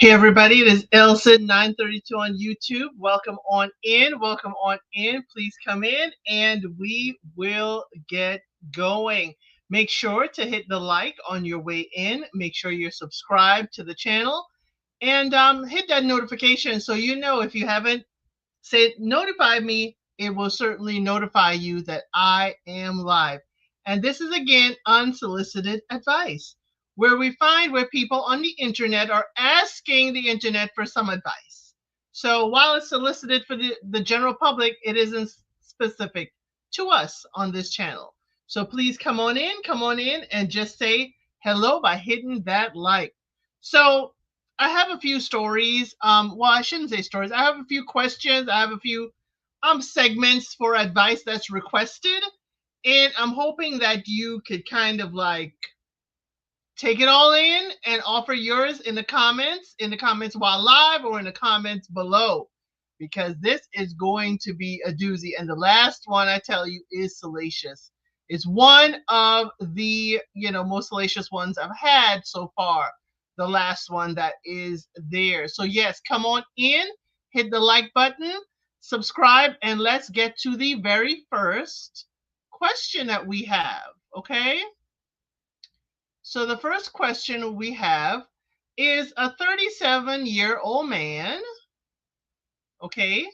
Hey everybody, it is Elson 932 on YouTube. Welcome on in. Welcome on in. Please come in and we will get going. Make sure to hit the like on your way in. Make sure you're subscribed to the channel and hit that notification so you know if you haven't said notify me, it will certainly notify you that I am live. And this is again unsolicited advice, where we find where people on the internet are asking the internet for some advice. So while it's solicited for the general public, it isn't specific to us on this channel. So please come on in, and just say hello by hitting that like. So I have a few stories. Well, I shouldn't say stories. I have a few questions. I have a few segments for advice that's requested, and I'm hoping that you could kind of like take it all in and offer yours in the comments while live or in the comments below, because this is going to be a doozy. And the last one I tell you is salacious. It's one of the most salacious ones I've had so far. The last one that is there. So yes, come on in, hit the like button, subscribe, and let's get to the very first question that we have. Okay. So the first question we have is a 37-year-old man, okay,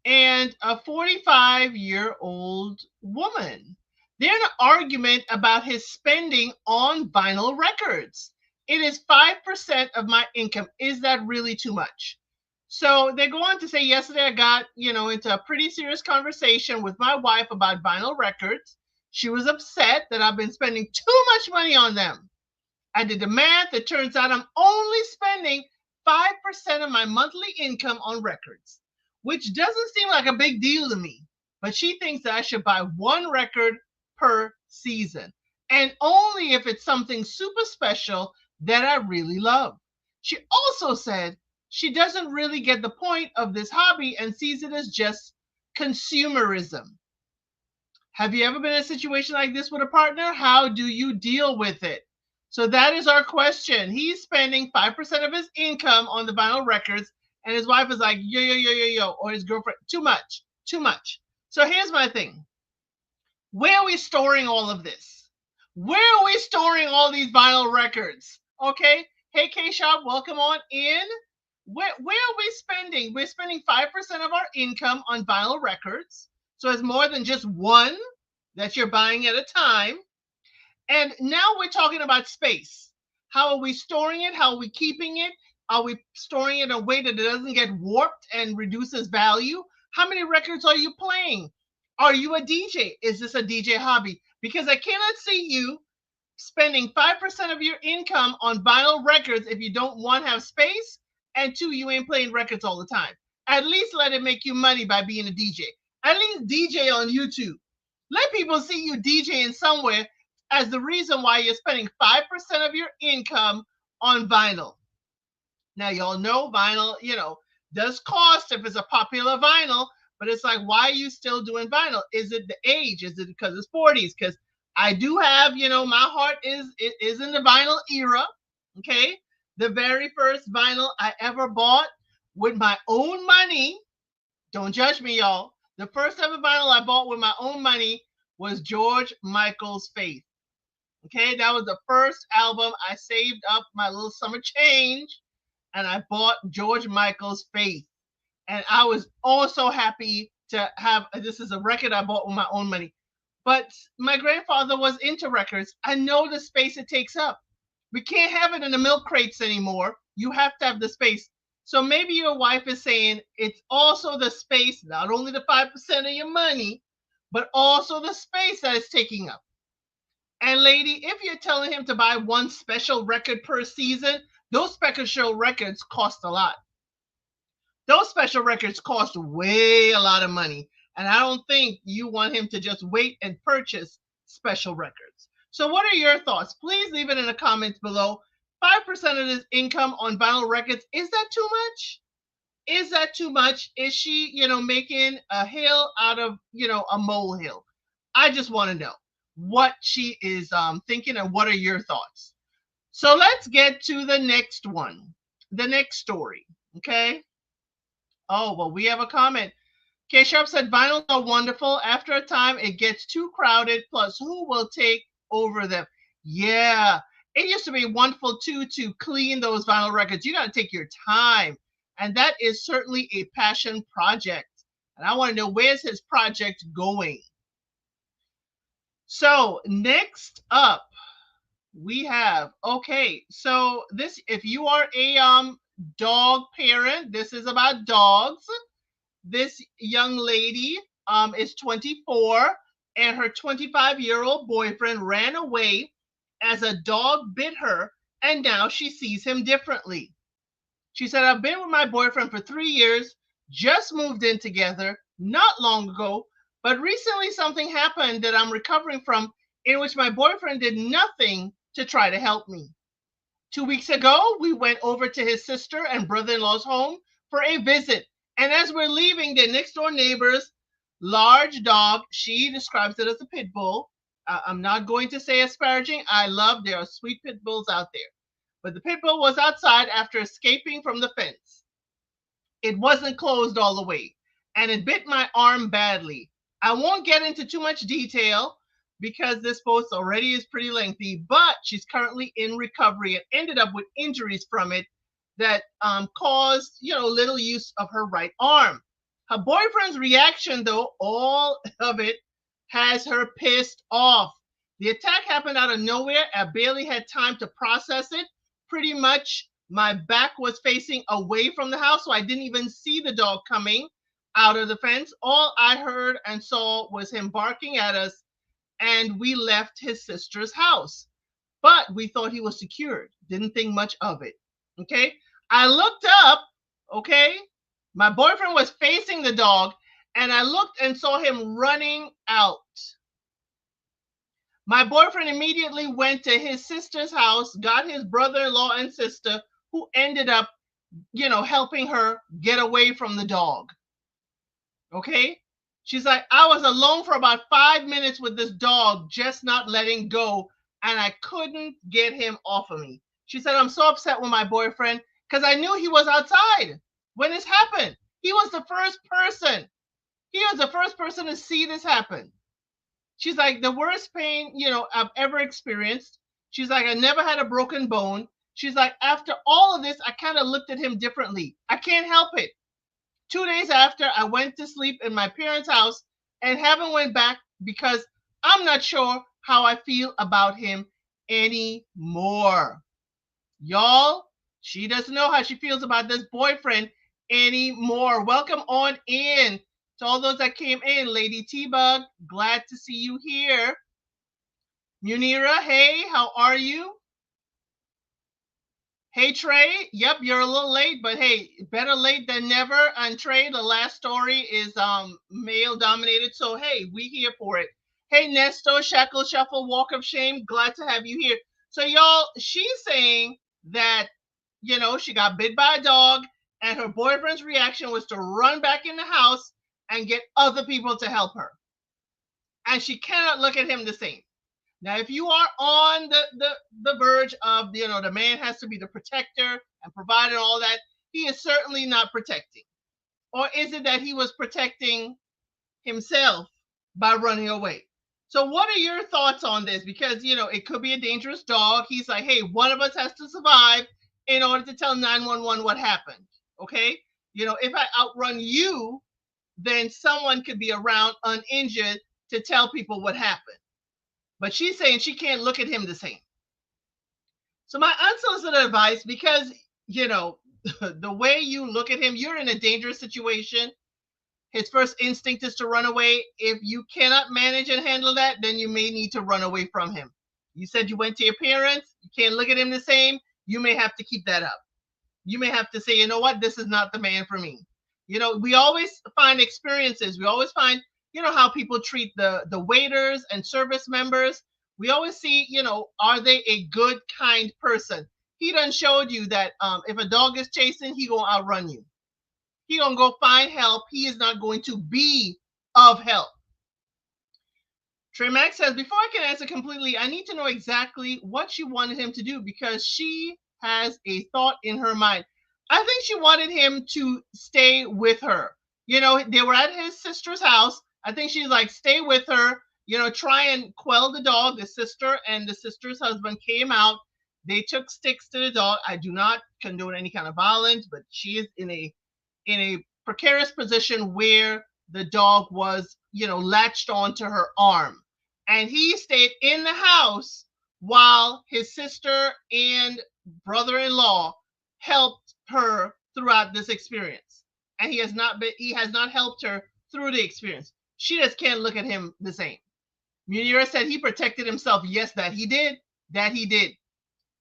and a 45-year-old woman. They're in an argument about his spending on vinyl records. It is 5% of my income. Is that really too much? So they go on to say, yesterday I got, into a pretty serious conversation with my wife about vinyl records. She was upset that I've been spending too much money on them. I did the math. It turns out I'm only spending 5% of my monthly income on records, which doesn't seem like a big deal to me. But she thinks that I should buy one record per season, and only if it's something super special that I really love. She also said she doesn't really get the point of this hobby and sees it as just consumerism. Have you ever been in a situation like this with a partner? How do you deal with it? So that is our question. He's spending 5% of his income on the vinyl records, and his wife is like, yo, yo, yo, yo, yo, or his girlfriend, too much, too much. So here's my thing. Where are we storing all of this? Where are we storing all these vinyl records? Okay. Hey, K-Shop, welcome on in. Where are we spending? We're spending 5% of our income on vinyl records. So it's more than just one that you're buying at a time. And now we're talking about space. How are we storing it? How are we keeping it? Are we storing it in a way that it doesn't get warped and reduces value? How many records are you playing? Are you a DJ? Is this a DJ hobby? Because I cannot see you spending 5% of your income on vinyl records if you don't, one, have space, and two, you ain't playing records all the time. At least let it make you money by being a DJ. At least DJ on YouTube. Let people see you DJing somewhere as the reason why you're spending 5% of your income on vinyl. Now, y'all know vinyl, does cost if it's a popular vinyl, but it's like, why are you still doing vinyl? Is it the age? Is it because it's 40s? Because I do have, my heart is in the vinyl era. Okay. The very first vinyl I ever bought with my own money, don't judge me, y'all. The first ever vinyl I bought with my own money was George Michael's Faith. Okay, that was the first album. I saved up my little summer change and I bought George Michael's Faith. And I was also happy to have, this is a record I bought with my own money. But my grandfather was into records. I know the space it takes up. We can't have it in the milk crates anymore. You have to have the space. So maybe your wife is saying it's also the space, not only the 5% of your money, but also the space that it's taking up. And lady, if you're telling him to buy one special record per season, those special records cost a lot. Those special records cost way a lot of money. And I don't think you want him to just wait and purchase special records. So what are your thoughts? Please leave it in the comments below. 5% of his income on vinyl records, is that too much? Is that too much? Is she, making a hill out of, a molehill? I just want to know what she is thinking and what are your thoughts. So let's get to the next one. the next story. Okay. Oh, well, we have a comment. K Sharp said vinyls are wonderful. After a time, it gets too crowded. Plus, who will take over them? Yeah. It used to be wonderful too to clean those vinyl records. You got to take your time. And that is certainly a passion project. And I want to know, where's his project going? So, next up, we have, okay, so this, if you are a dog parent, this is about dogs. This young lady is 24, and her 25-year-old boyfriend ran away as a dog bit her, and now she sees him differently. She said, I've been with my boyfriend for 3 years, just moved in together not long ago, but recently something happened that I'm recovering from, in which my boyfriend did nothing to try to help me. 2 weeks ago, we went over to his sister and brother in law's home for a visit. And as we're leaving, the next door neighbor's large dog, she describes it as a pit bull. I'm not going to say asparaging. There are sweet pit bulls out there. But the pit bull was outside after escaping from the fence. It wasn't closed all the way, and it bit my arm badly. I won't get into too much detail because this post already is pretty lengthy, but she's currently in recovery and ended up with injuries from it that caused, little use of her right arm. Her boyfriend's reaction, though, all of it has her pissed off. The attack happened out of nowhere. I barely had time to process it. Pretty much my back was facing away from the house, so I didn't even see the dog coming out of the fence. All I heard and saw was him barking at us, and we left his sister's house. But we thought he was secured. Didn't think much of it. Okay. I looked up. Okay. My boyfriend was facing the dog, and I looked and saw him running out. My boyfriend immediately went to his sister's house, got his brother-in-law and sister, who ended up, helping her get away from the dog. Okay? She's like, I was alone for about 5 minutes with this dog, just not letting go, and I couldn't get him off of me. She said, I'm so upset with my boyfriend because I knew he was outside when this happened. He was the first person. He was the first person to see this happen. She's like, the worst pain, I've ever experienced. She's like, I never had a broken bone. She's like, after all of this, I kind of looked at him differently. I can't help it. 2 days after, I went to sleep in my parents' house and haven't went back because I'm not sure how I feel about him anymore. Y'all, she doesn't know how she feels about this boyfriend anymore. Welcome on in to all those that came in. Lady T-Bug, glad to see you here. Munira, hey, how are you? Hey, Trey. Yep, you're a little late, but hey, better late than never. And Trey, the last story is male dominated, so hey, we here for it. Hey, Nesto, Shackle Shuffle, Walk of Shame, glad to have you here. So y'all, she's saying that, she got bit by a dog, and her boyfriend's reaction was to run back in the house and get other people to help her. And she cannot look at him the same. Now, if you are on the verge of, the man has to be the protector and provider, all that, he is certainly not protecting. Or is it that he was protecting himself by running away? So what are your thoughts on this? Because, it could be a dangerous dog. He's like, hey, one of us has to survive in order to tell 911 what happened. Okay? If I outrun you, then someone could be around uninjured to tell people what happened. But she's saying she can't look at him the same. So my unsolicited advice, because, the way you look at him, you're in a dangerous situation. His first instinct is to run away. If you cannot manage and handle that, then you may need to run away from him. You said you went to your parents. You can't look at him the same. You may have to keep that up. You may have to say, you know what, this is not the man for me. We always find experiences. We always find, how people treat the waiters and service members. We always see, are they a good, kind person? He done showed you that if a dog is chasing, he gonna outrun you. He gonna go find help. He is not going to be of help. Trey Max says, before I can answer completely, I need to know exactly what she wanted him to do because she has a thought in her mind. I think she wanted him to stay with her. They were at his sister's house. I think she's like, stay with her, try and quell the dog. The sister and the sister's husband came out. They took sticks to the dog. I do not condone any kind of violence, but she is in a precarious position where the dog was, latched onto her arm. And he stayed in the house while his sister and brother-in-law helped her throughout this experience. And he has not helped her through the experience. She just can't look at him the same. Munira said he protected himself. Yes, that he did. That he did.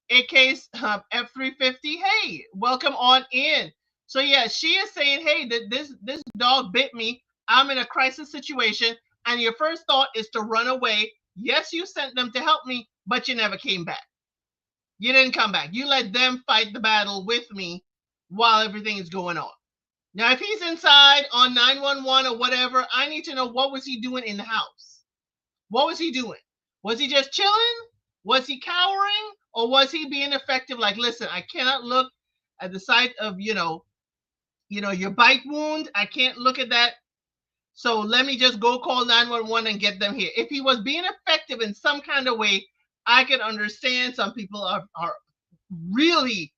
AK's F350. Hey, welcome on in. So yeah, she is saying, hey, this dog bit me. I'm in a crisis situation, and your first thought is to run away. Yes, you sent them to help me, but you never came back. You didn't come back. You let them fight the battle with me while everything is going on. Now, if he's inside on 911 or whatever, I need to know, what was he doing in the house? What was he doing? Was he just chilling? Was he cowering? Or was he being effective? Like, listen, I cannot look at the sight of, your bite wound. I can't look at that. So let me just go call 911 and get them here. If he was being effective in some kind of way, I can understand. Some people are really,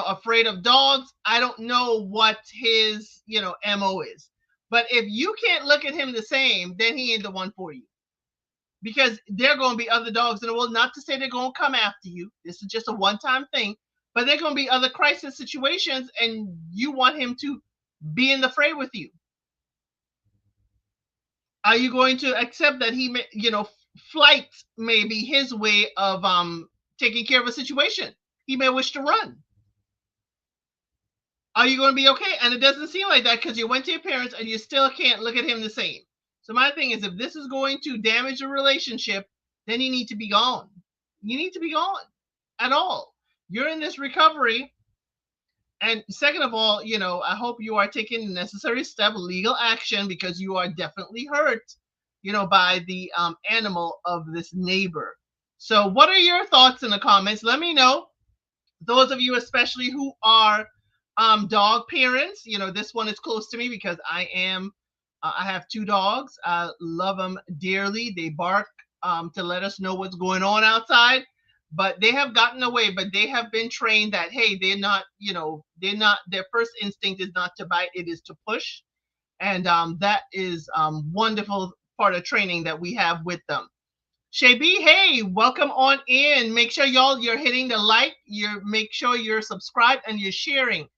afraid of dogs. I don't know what his, MO is. But if you can't look at him the same, then he ain't the one for you. Because there are going to be other dogs in the world. Not to say they're going to come after you. This is just a one-time thing. But there are going to be other crisis situations, and you want him to be in the fray with you. Are you going to accept that he may, flight may be his way of taking care of a situation? He may wish to run. Are you going to be okay? And it doesn't seem like that, because you went to your parents and you still can't look at him the same. So my thing is, if this is going to damage a relationship, then you need to be gone. You need to be gone at all. You're in this recovery. And second of all, I hope you are taking the necessary step, legal action, because you are definitely hurt, by the animal of this neighbor. So what are your thoughts in the comments? Let me know. Those of you especially who are dog parents, this one is close to me because I have two dogs. I love them dearly. They bark to let us know what's going on outside, but they have gotten away. But they have been trained that, hey, their first instinct is not to bite, it is to push. And that is wonderful part of training that we have with them. Shabi, hey, welcome on in. Make sure you're hitting the like, make sure you're subscribed and you're sharing.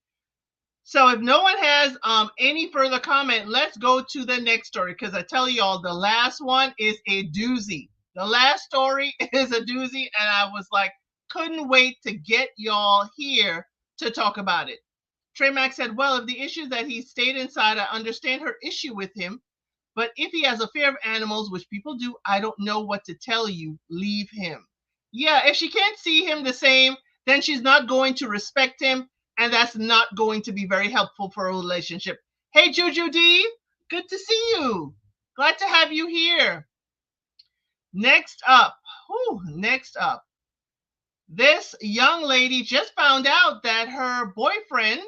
So if no one has any further comment, let's go to the next story, because I tell y'all, the last one is a doozy. The last story is a doozy, and I was like, couldn't wait to get y'all here to talk about it. Trey Mack said, well, if the issue is that he stayed inside, I understand her issue with him. But if he has a fear of animals, which people do, I don't know what to tell you. Leave him. Yeah, if she can't see him the same, then she's not going to respect him, and that's not going to be very helpful for a relationship. Hey, Juju D, good to see you. Glad to have you here. Next up, this young lady just found out that her boyfriend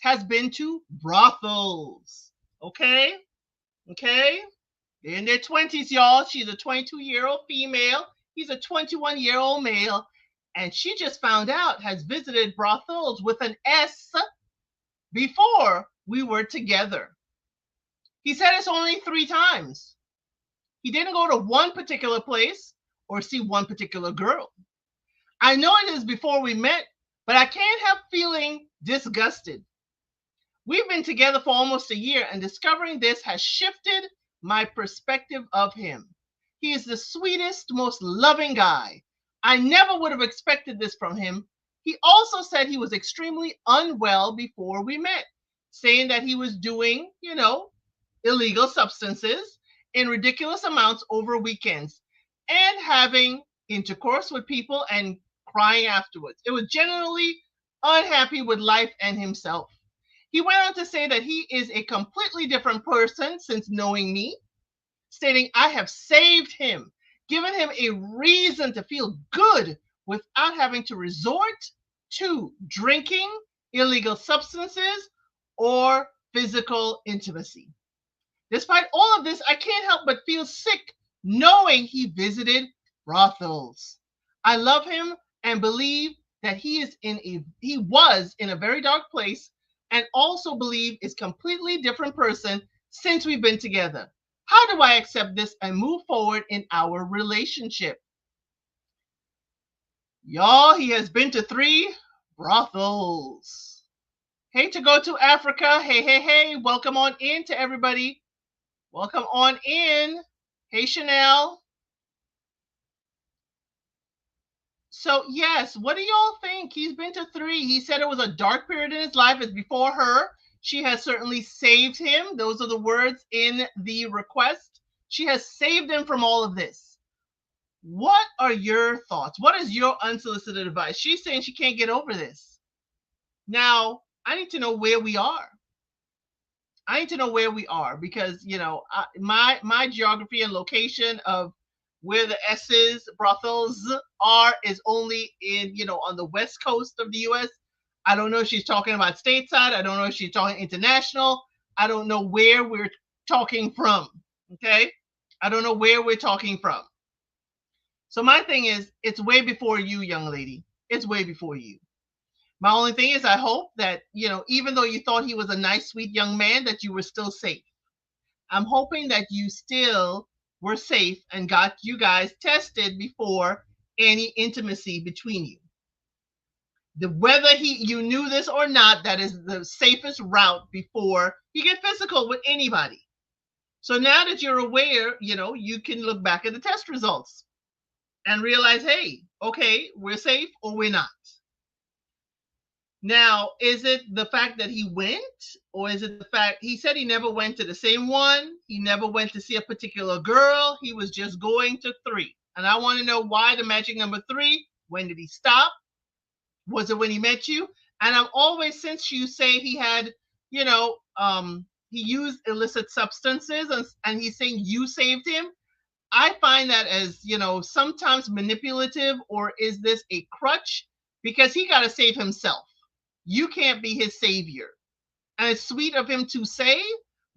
has been to brothels. Okay? They're in their 20s, y'all. She's a 22-year-old female. He's a 21-year-old male. And she just found out has visited brothels with an S before we were together. He said it's only 3 times. He didn't go to one particular place or see one particular girl. I know it is before we met, but I can't help feeling disgusted. We've been together for almost a year, and discovering this has shifted my perspective of him. He is the sweetest, most loving guy. I never would have expected this from him. He also said he was extremely unwell before we met, saying that he was doing, illegal substances in ridiculous amounts over weekends and having intercourse with people and crying afterwards. It was generally unhappy with life and himself. He went on to say that he is a completely different person since knowing me, stating, I have saved him, given him a reason to feel good without having to resort to drinking illegal substances, or physical intimacy. Despite all of this, I can't help but feel sick knowing he visited brothels. I love him and believe that he was in a very dark place, and also believe is completely different person since we've been together. How do I accept this and move forward in our relationship? Y'all, he has been to 3 brothels. Hey, to go to Africa. Hey, hey, hey. Welcome on in to everybody. Welcome on in. Hey, Chanel. So, yes, what do y'all think? He's been to 3. He said it was a dark period in his life. It's before her. She has certainly saved him. Those are the words in the request. She has saved him from all of this. What are your thoughts? What is your unsolicited advice? She's saying she can't get over this. Now, I need to know where we are. I need to know where we are because my geography and location of where the S's brothels are is only in on the west coast of the U.S. I don't know if she's talking about stateside. I don't know if she's talking international. I don't know where we're talking from. Okay, I don't know where we're talking from. So my thing is, it's way before you, young lady. It's way before you. My only thing is, I hope that, even though you thought he was a nice, sweet young man, that you were still safe. I'm hoping that you still were safe and got you guys tested before any intimacy between you. Whether you knew this or not, that is the safest route before you get physical with anybody. So now that you're aware, you can look back at the test results and realize, hey, okay, we're safe or we're not. Now, is it the fact that he went, or is it the fact he said he never went to the same one? He never went to see a particular girl. He was just going to 3. And I want to know why the magic number 3. When did he stop? Was it when he met you? And I'm always, since you say he had, he used illicit substances and he's saying you saved him. I find that as, sometimes manipulative, or is this a crutch? Because he got to save himself. You can't be his savior. And it's sweet of him to say,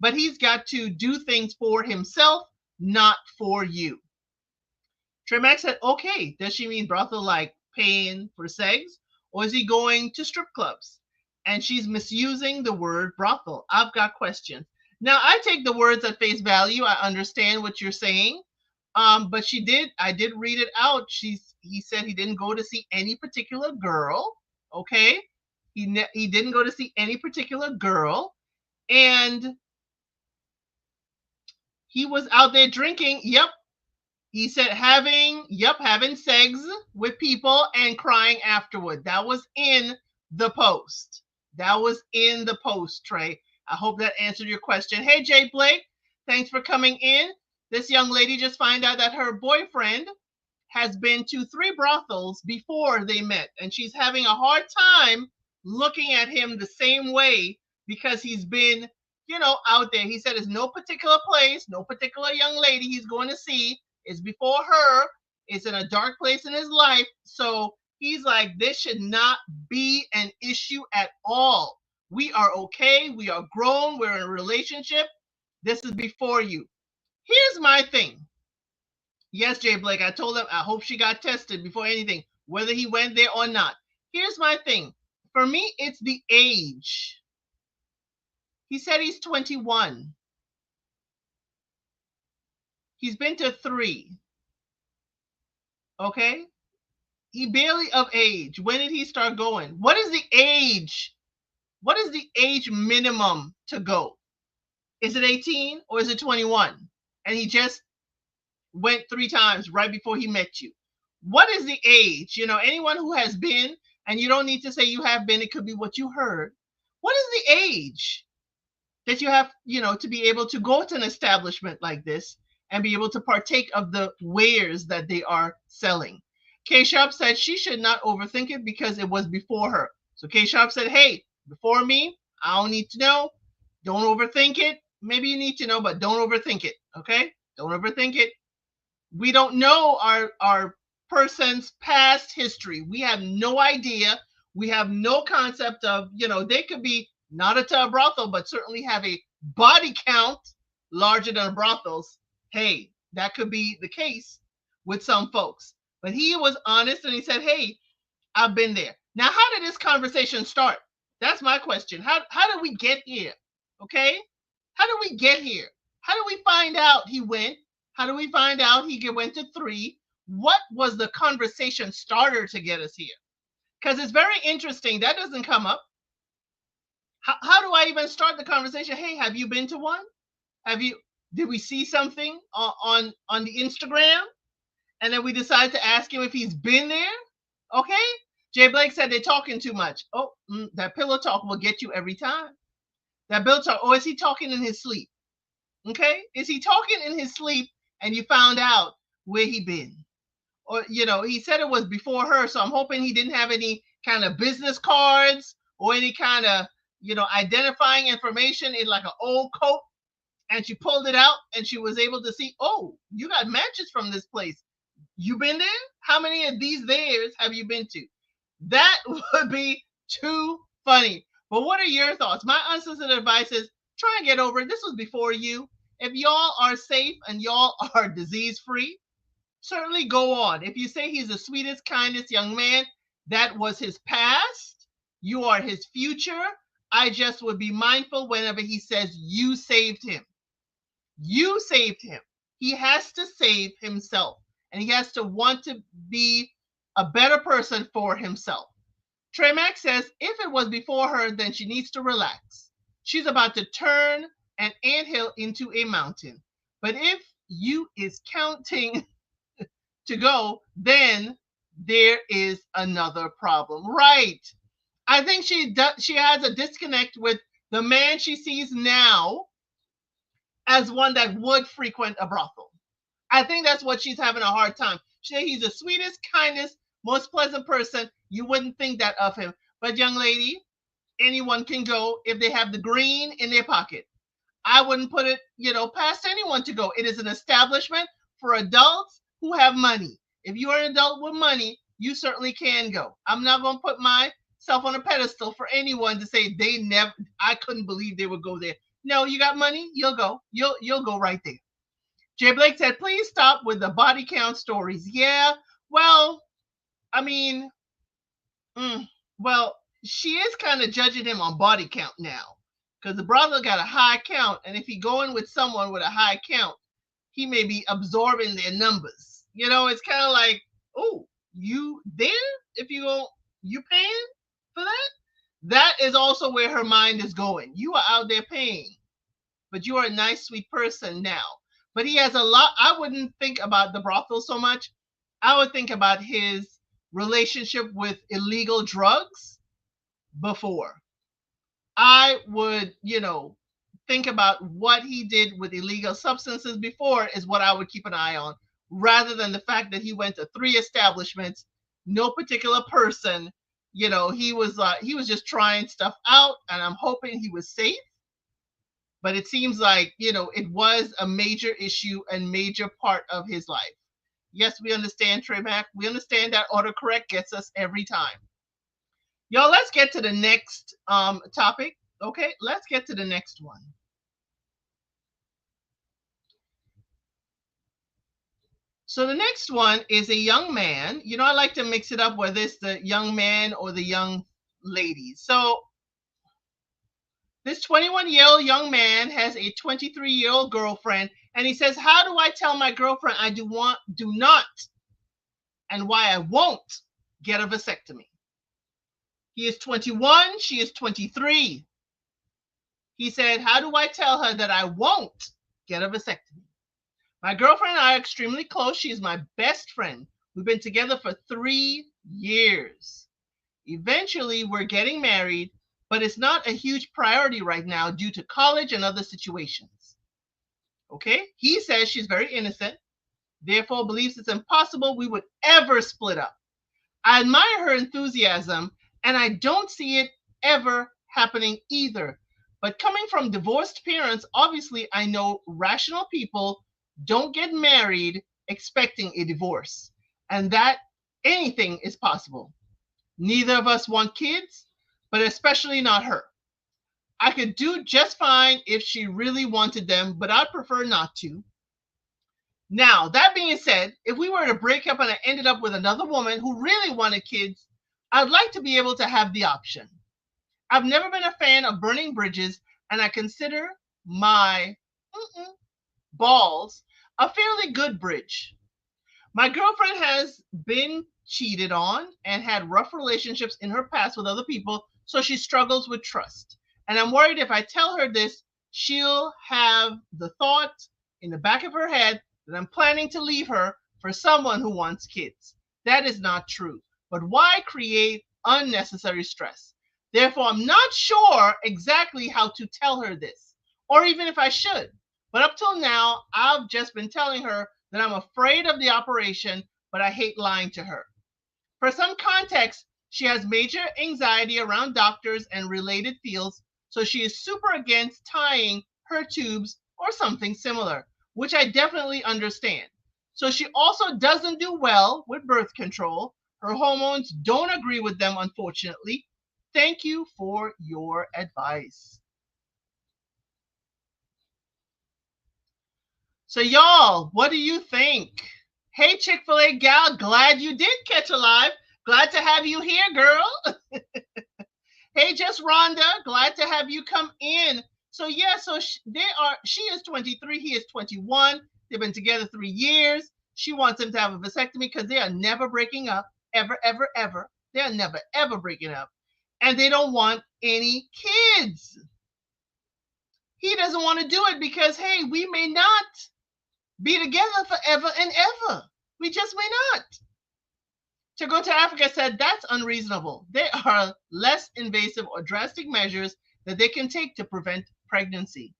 but he's got to do things for himself, not for you. Tremax said, okay, does she mean brothel like paying for sex? Or is he going to strip clubs? And she's misusing the word brothel. I've got questions. Now, I take the words at face value. I understand what you're saying. But I did read it out. He said he didn't go to see any particular girl. Okay. He didn't go to see any particular girl, and he was out there drinking. Yep. He said having sex with people and crying afterward. That was in the post. That was in the post, Trey. I hope that answered your question. Hey, Jay Blake, thanks for coming in. This young lady just found out that her boyfriend has been to 3 brothels before they met, and she's having a hard time looking at him the same way because he's been, out there. He said it's no particular place, no particular young lady he's going to see. It's before her. It's in a dark place in his life. So he's like, this should not be an issue at all. We are okay. We are grown. We're in a relationship. This is before you. Here's my thing. Yes, Jay Blake, I told him I hope she got tested before anything, whether he went there or not. Here's my thing. For me, it's the age. He said he's 21. He's been to 3. Okay? He barely of age. When did he start going? What is the age? What is the age minimum to go? Is it 18 or is it 21? And he just went 3 times right before he met you. What is the age? Anyone who has been, and you don't need to say you have been, it could be what you heard. What is the age that you have, to be able to go to an establishment like this and be able to partake of the wares that they are selling? K Sharp said she should not overthink it because it was before her. So K Sharp said, hey, before me, I don't need to know. Don't overthink it. Maybe you need to know, but don't overthink it. Okay? Don't overthink it. We don't know our person's past history. We have no idea We have no concept of, they could be not a brothel, but certainly have a body count larger than a brothel's. Hey, that could be the case with some folks. But he was honest and he said, hey, I've been there. Now, how did this conversation start? That's my question. How did we get here? Okay? How did we get here? How do we find out he went? How do we find out he went to 3? What was the conversation starter to get us here? Because it's very interesting. That doesn't come up. How do I even start the conversation? Hey, have you been to one? Have you? Did we see something on the Instagram? And then we decide to ask him if he's been there. Okay. Jay Blake said they're talking too much. Oh, that pillow talk will get you every time. That bill talk. Or is he talking in his sleep? Okay. Is he talking in his sleep and you found out where he been? Or, he said it was before her. So I'm hoping he didn't have any kind of business cards or any kind of, identifying information in like an old coat. And she pulled it out and she was able to see, oh, you got matches from this place. You been there? How many of these theirs have you been to? That would be too funny. But what are your thoughts? My unsolicited advice is try and get over it. This was before you. If y'all are safe and y'all are disease free, certainly go on. If you say he's the sweetest, kindest young man, that was his past. You are his future. I just would be mindful whenever he says you saved him. You saved him. He has to save himself and he has to want to be a better person for himself. Trey Mack says if it was before her, then she needs to relax. She's about to turn an anthill into a mountain. But if you is counting to go, then there is another problem. Right. I think she has a disconnect with the man she sees now as one that would frequent a brothel. I think that's what she's having a hard time. He's the sweetest, kindest, most pleasant person. You wouldn't think that of him. But young lady, anyone can go if they have the green in their pocket. I wouldn't put it, past anyone to go. It is an establishment for adults who have money. If you are an adult with money, you certainly can go. I'm not going to put myself on a pedestal for anyone to say I couldn't believe they would go there. No, you got money, you'll go. You'll go right there. Jay Blake said, please stop with the body count stories. Yeah, well, I mean, well, she is kind of judging him on body count now because the brother got a high count. And if he going with someone with a high count, he may be absorbing their numbers. It's kind of like, oh, you there? If you go, you paying for that? That is also where her mind is going. You are out there paying, but you are a nice, sweet person now. But he has a lot. I wouldn't think about the brothel so much. I would think about his relationship with illegal drugs before. I would, think about what he did with illegal substances before is what I would keep an eye on, rather than the fact that he went to 3 establishments, no particular person. He was just trying stuff out, and I'm hoping he was safe. But it seems like, it was a major issue and major part of his life. Yes, we understand, Trey Mack. We understand that autocorrect gets us every time. Y'all, let's get to the next topic. Okay, let's get to the next one. So the next one is a young man. I like to mix it up whether it's the young man or the young lady. So this 21-year-old young man has a 23-year-old girlfriend, and he says, how do I tell my girlfriend I do not, and why I won't get a vasectomy? He is 21, she is 23. He said, how do I tell her that I won't get a vasectomy? My girlfriend and I are extremely close. She is my best friend. We've been together for 3 years. Eventually, we're getting married, but it's not a huge priority right now due to college and other situations. Okay? He says she's very innocent, therefore believes it's impossible we would ever split up. I admire her enthusiasm, and I don't see it ever happening either. But coming from divorced parents, obviously I know rational people don't get married expecting a divorce, and that anything is possible. Neither of us want kids, but especially not her. I could do just fine if she really wanted them, but I'd prefer not to. Now, that being said, if we were to break up and I ended up with another woman who really wanted kids, I'd like to be able to have the option. I've never been a fan of burning bridges, and I consider my balls a fairly good bridge. My girlfriend has been cheated on and had rough relationships in her past with other people, so she struggles with trust. And I'm worried if I tell her this, she'll have the thought in the back of her head that I'm planning to leave her for someone who wants kids. That is not true. But why create unnecessary stress? Therefore, I'm not sure exactly how to tell her this, or even if I should. But up till now, I've just been telling her that I'm afraid of the operation, but I hate lying to her. For some context, she has major anxiety around doctors and related fields, so she is super against tying her tubes or something similar, which I definitely understand. So she also doesn't do well with birth control. Her hormones don't agree with them, unfortunately. Thank you for your advice. So, y'all, what do you think? Hey, Chick-fil-A gal, glad you did catch a live. Glad to have you here, girl. Hey, just Rhonda, glad to have you come in. So, yeah, so she is 23, he is 21. They've been together 3 years. She wants him to have a vasectomy because they are never breaking up, ever, ever, ever. They are never, ever breaking up. And they don't want any kids. He doesn't want to do it because, hey, we may not be together forever and ever. We just may not. To go to Africa said that's unreasonable. There are less invasive or drastic measures that they can take to prevent pregnancy.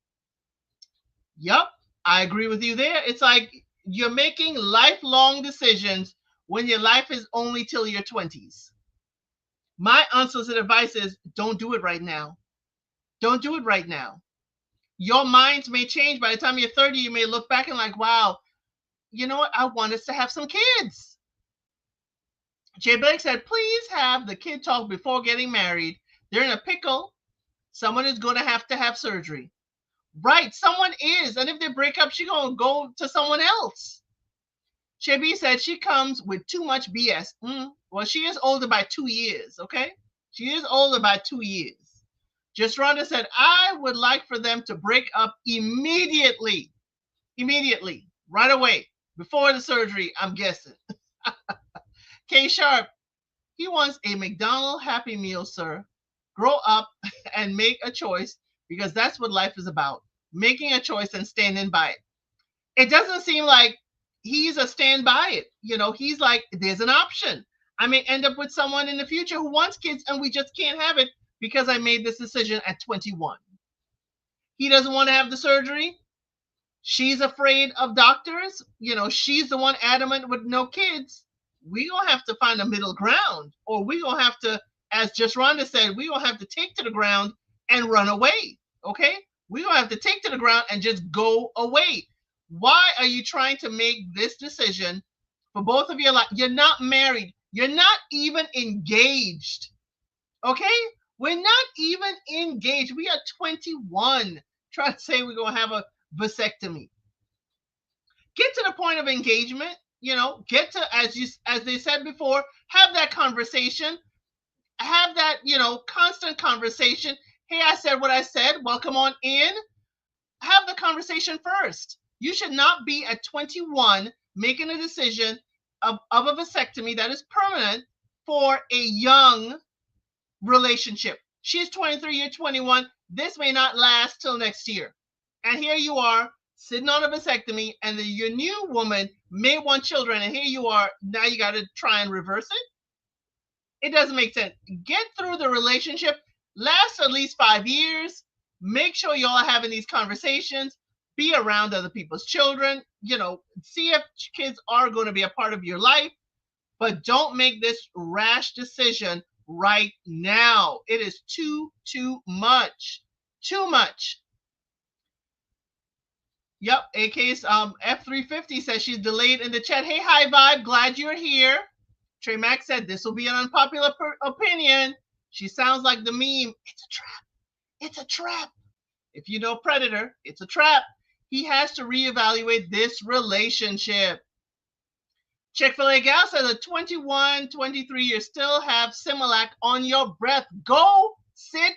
Yup, I agree with you there. It's like you're making lifelong decisions when your life is only till your 20s. My unsolicited advice is don't do it right now. Don't do it right now. Your minds may change by the time you're 30. You may look back and like, wow, you know what? I want us to have some kids. Jay Blake said, please have the kid talk before getting married. They're in a pickle. Someone is going to have surgery. Right, someone is. And if they break up, she's going to go to someone else. Shabby said she comes with too much BS. Well, she is older by 2 years, okay? She is older by 2 years. Just Rhonda said, I would like for them to break up immediately. Immediately. Right away. Before the surgery, I'm guessing. K Sharp, he wants a McDonald's Happy Meal, sir. Grow up and make a choice because that's what life is about. Making a choice and standing by it. It doesn't seem like he's a stand by it. You know, he's like, there's an option. I may end up with someone in the future who wants kids and we just can't have it because I made this decision at 21. He doesn't want to have the surgery. She's afraid of doctors. You know, she's the one adamant with no kids. We gonna have to find a middle ground, or we gonna have to, as just Rhonda said, we gonna have to take to the ground and run away. Okay, we gonna have to take to the ground and just go away. Why are you trying to make this decision for both of your life? You're not married. You're not even engaged. Okay, we're not even engaged. We are 21. Trying to say we're gonna have a vasectomy. Get to the point of engagement. You know, get to, as they said before, have that conversation. Have that, you know, constant conversation. Hey, I said what I said. Welcome on in. Have the conversation first. You should not be at 21 making a decision of a vasectomy that is permanent for a young relationship. She's 23, you're 21. This may not last till next year. And here you are sitting on a vasectomy, and your new woman may want children, and here you are, now you got to try and reverse it. It doesn't make sense. Get through the relationship, last at least 5 years. Make sure y'all are having these conversations. Be around other people's children. You know, see if kids are going to be a part of your life, but don't make this rash decision right now. It is too much. Too much. Yep, AK's F350 says she's delayed in the chat. Hey, High Vibe, glad you're here. Trey Mack said this will be an unpopular opinion. She sounds like the meme. It's a trap. It's a trap. If you know Predator, it's a trap. He has to reevaluate this relationship. Chick-fil-A gal says at 21, 23, you still have Similac on your breath. Go sit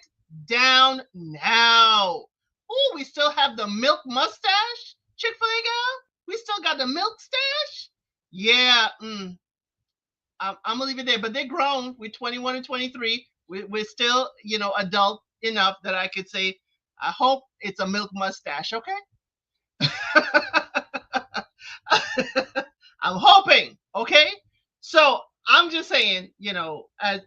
down now. Oh, we still have the milk mustache, Chick-fil-A gal? We still got the milk stash? Yeah, I'm gonna leave it there. But they're grown. We're 21 and 23. We're still, adult enough that I could say, I hope it's a milk mustache, okay? I'm hoping, okay? So I'm just saying,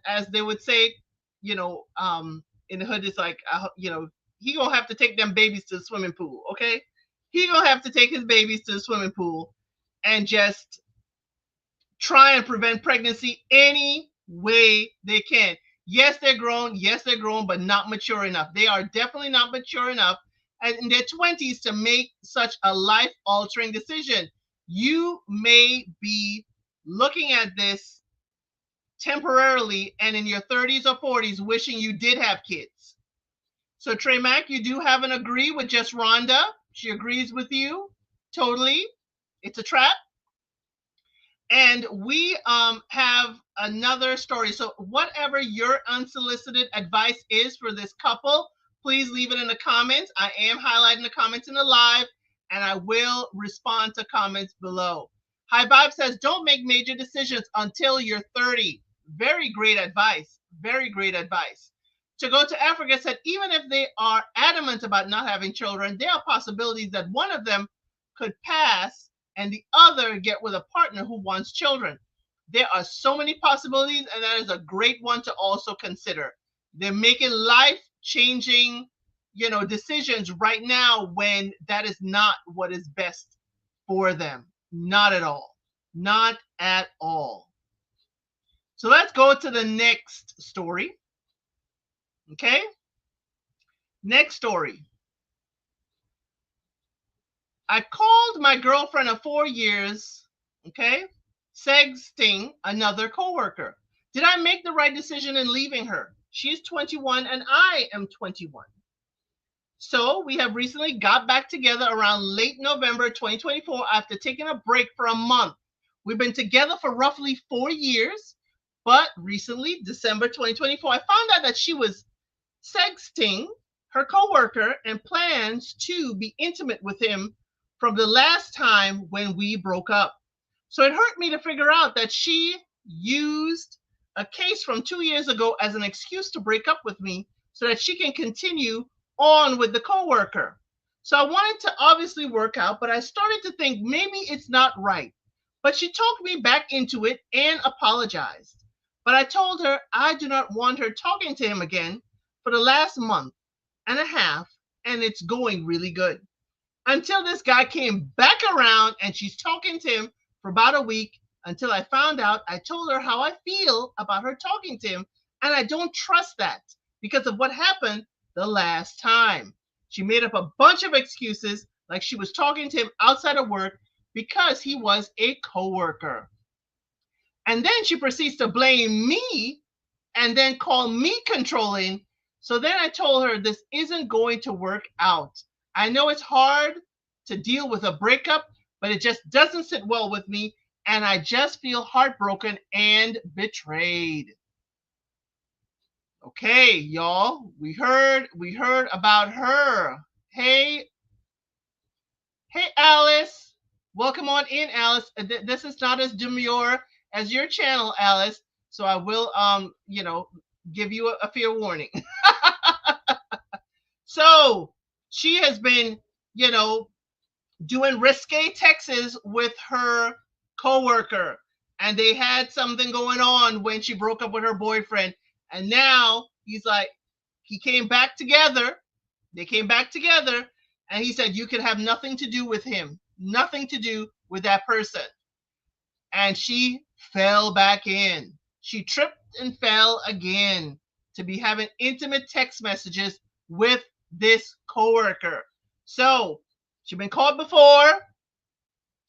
as they would say, in the hood, it's like, he gonna have to take them babies to the swimming pool, okay? He gonna have to take his babies to the swimming pool and just try and prevent pregnancy any way they can. Yes, they're grown. Yes, they're grown, but not mature enough. They are definitely not mature enough in their 20s to make such a life-altering decision. You may be looking at this temporarily and in your 30s or 40s wishing you did have kids. So Trey Mack, you do have an agree with just Rhonda. She agrees with you totally. It's a trap. And we have another story. So whatever your unsolicited advice is for this couple, please leave it in the comments. I am highlighting the comments in the live, and I will respond to comments below. High Vibe says, don't make major decisions until you're 30. Very great advice. Very great advice. To Go to Africa said, even if they are adamant about not having children, there are possibilities that one of them could pass and the other get with a partner who wants children. There are so many possibilities, and that is a great one to also consider. They're making life-changing, decisions right now when that is not what is best for them. Not at all. Not at all. So let's go to the next story. Okay? Next story. I called my girlfriend of 4 years, okay, Seggsting another coworker. Did I make the right decision in leaving her? She's 21 and I am 21. So we have recently got back together around late November 2024 after taking a break for a month. We've been together for roughly 4 years, but recently, December 2024, I found out that she was sexting her coworker and plans to be intimate with him from the last time when we broke up. So it hurt me to figure out that she used a case from 2 years ago as an excuse to break up with me so that she can continue on with the coworker. So I wanted to obviously work out, but I started to think maybe it's not right. But she talked me back into it and apologized. But I told her I do not want her talking to him again for the last month and a half, and it's going really good. Until this guy came back around and she's talking to him for about a week until I found out. I told her how I feel about her talking to him, and I don't trust that because of what happened the last time. She made up a bunch of excuses like she was talking to him outside of work because he was a coworker. And then she proceeds to blame me and then call me controlling. So then I told her this isn't going to work out. I know it's hard to deal with a breakup, but it just doesn't sit well with me, and I just feel heartbroken and betrayed. Okay, y'all, we heard about her. Hey, Alice, welcome on in, Alice. This is not as demure as your channel, Alice. So I will, give you a fair warning. So she has been, doing risque texts with her coworker, and they had something going on when she broke up with her boyfriend. And now he's like, he came back together. They came back together, and he said, you could have nothing to do with him, nothing to do with that person. And she fell back in. She tripped and fell again to be having intimate text messages with this coworker. So she's been caught before.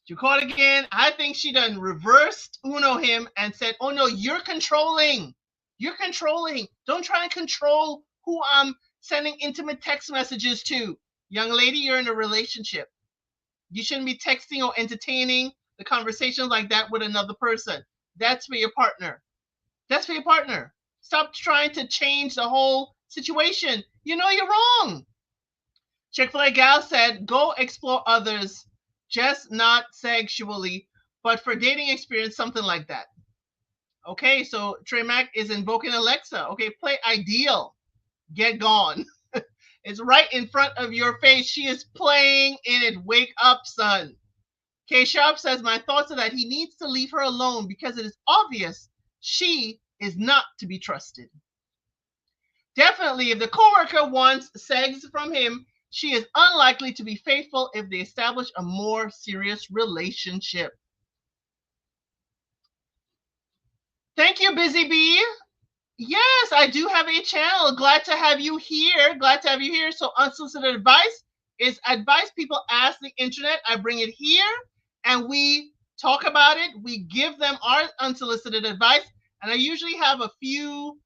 She called again. I think she done reversed Uno him and said, "Oh no, you're controlling. You're controlling. Don't try and control who I'm sending intimate text messages to. Young lady, you're in a relationship. You shouldn't be texting or entertaining the conversation like that with another person. That's for your partner. That's for your partner. Stop trying to change the whole situation. You know you're wrong." Chick-fil-A gal said, "Go explore others, just not sexually, but for dating experience, something like that." Okay, so Trey Mac is invoking Alexa. Okay, play Ideal. Get gone. It's right in front of your face. She is playing in it. Wake up, son. K Sharp says, "My thoughts are that he needs to leave her alone because it is obvious she is not to be trusted. Definitely, if the coworker wants sex from him, she is unlikely to be faithful if they establish a more serious relationship." Thank you, Busy Bee. Yes, I do have a channel. Glad to have you here. Glad to have you here. So, unsolicited advice is advice people ask the internet. I bring it here and we talk about it. We give them our unsolicited advice. And I usually have a few,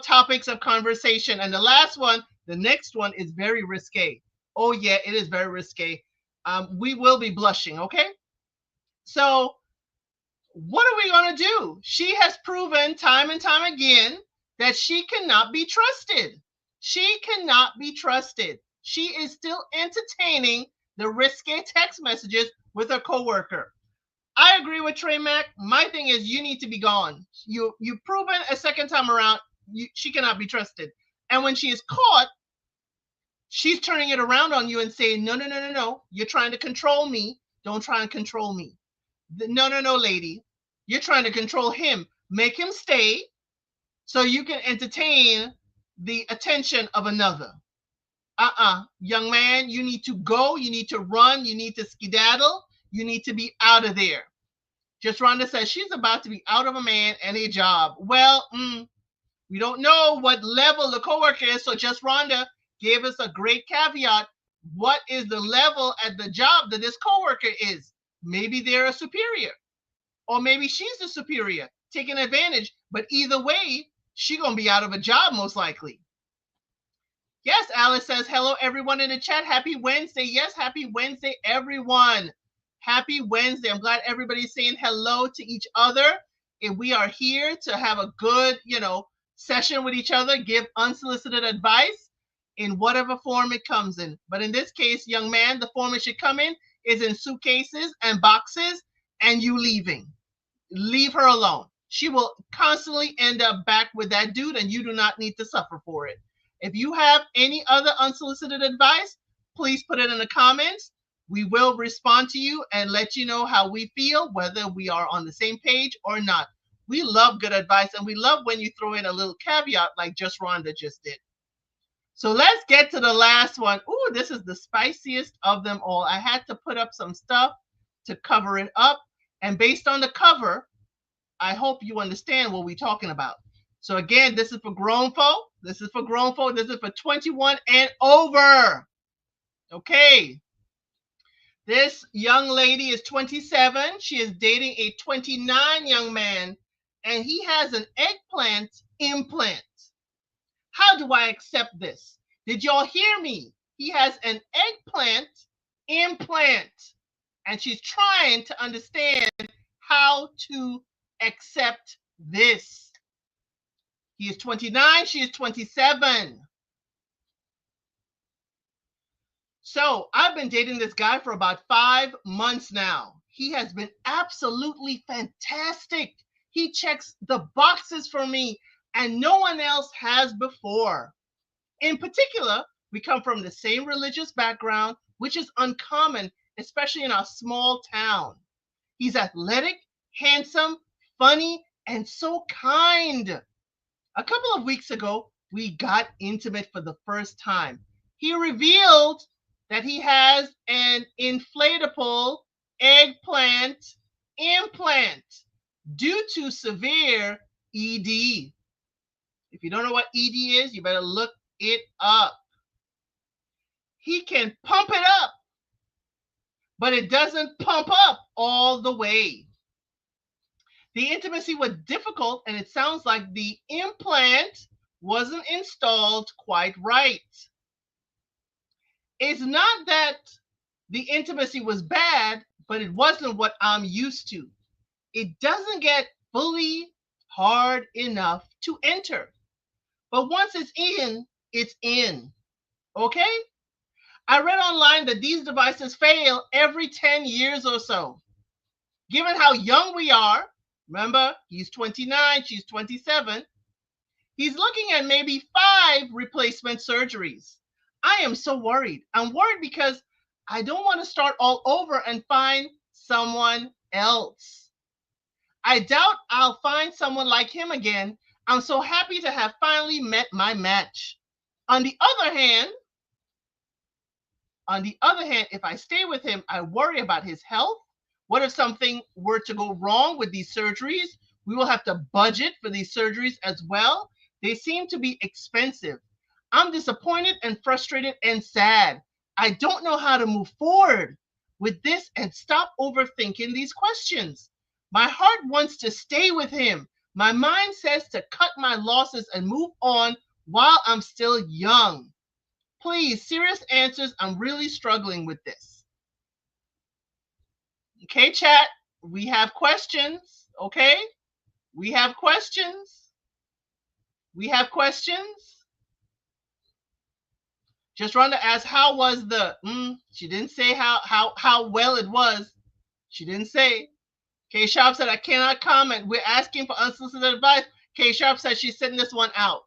topics of conversation. And the last one, the next one is very risque. Oh, yeah, it is very risque. We will be blushing, okay? So, what are we going to do? She has proven time and time again that she cannot be trusted. She cannot be trusted. She is still entertaining the risque text messages with her coworker. I agree with Trey Mac. My thing is, you need to be gone. You've proven a second time around she cannot be trusted. And when she is caught, she's turning it around on you and saying, "No, no, no, no, no. You're trying to control me. Don't try and control me. No, no, no, lady. You're trying to control him. Make him stay so you can entertain the attention of another. Young man, you need to go. You need to run. You need to skedaddle. You need to be out of there." Just Rhonda says she's about to be out of a man and a job. Well, we don't know what level the coworker is. So Just Rhonda gave us a great caveat. What is the level at the job that this coworker is? Maybe they're a superior. Or maybe she's the superior, taking advantage. But either way, she's going to be out of a job most likely. Yes, Alice says, "Hello, everyone in the chat. Happy Wednesday." Yes, happy Wednesday, everyone. Happy Wednesday. I'm glad everybody's saying hello to each other. And we are here to have a good, session with each other, give unsolicited advice in whatever form it comes in. But in this case, young man, the form it should come in is in suitcases and boxes and you leaving. Leave her alone. She will constantly end up back with that dude and you do not need to suffer for it. If you have any other unsolicited advice, please put it in the comments. We will respond to you and let you know how we feel, whether we are on the same page or not. We love good advice and we love when you throw in a little caveat like Just Rhonda just did. So let's get to the last one. Ooh, this is the spiciest of them all. I had to put up some stuff to cover it up. And based on the cover, I hope you understand what we're talking about. So again, this is for grown folk. This is for grown folk. This is for 21 and over. Okay. This young lady is 27. She is dating a 29 young man, and he has an eggplant implant. How do I accept this? Did y'all hear me? He has an eggplant implant, and she's trying to understand how to accept this. He is 29, she is 27. So I've been dating this guy for about 5 months now. He has been absolutely fantastic. He checks the boxes for me, and no one else has before. In particular, we come from the same religious background, which is uncommon, especially in our small town. He's athletic, handsome, funny, and so kind. A couple of weeks ago, we got intimate for the first time. He revealed that he has an inflatable eggplant implant due to severe ED. If you don't know what ED is, you better look it up. He can pump it up but it doesn't pump up all the way. The intimacy was difficult, and it sounds like the implant wasn't installed quite right. It's not that the intimacy was bad, but it wasn't what I'm used to. It doesn't get fully hard enough to enter. But once it's in, it's in. Okay? I read online that these devices fail every 10 years or so. Given how young we are, remember, he's 29, she's 27, he's looking at maybe 5 replacement surgeries. I am so worried. I'm worried because I don't want to start all over and find someone else. I doubt I'll find someone like him again. I'm so happy to have finally met my match. On the other hand, if I stay with him, I worry about his health. What if something were to go wrong with these surgeries? We will have to budget for these surgeries as well. They seem to be expensive. I'm disappointed and frustrated and sad. I don't know how to move forward with this and stop overthinking these questions. My heart wants to stay with him. My mind says to cut my losses and move on while I'm still young. Please, serious answers. I'm really struggling with this. Okay, chat. We have questions. Okay. We have questions. We have questions. Just Rhonda asked, how was the, she didn't say how well it was. She didn't say. K Sharp said, I cannot comment. We're asking for unsolicited advice. K Sharp said she's sending this one out.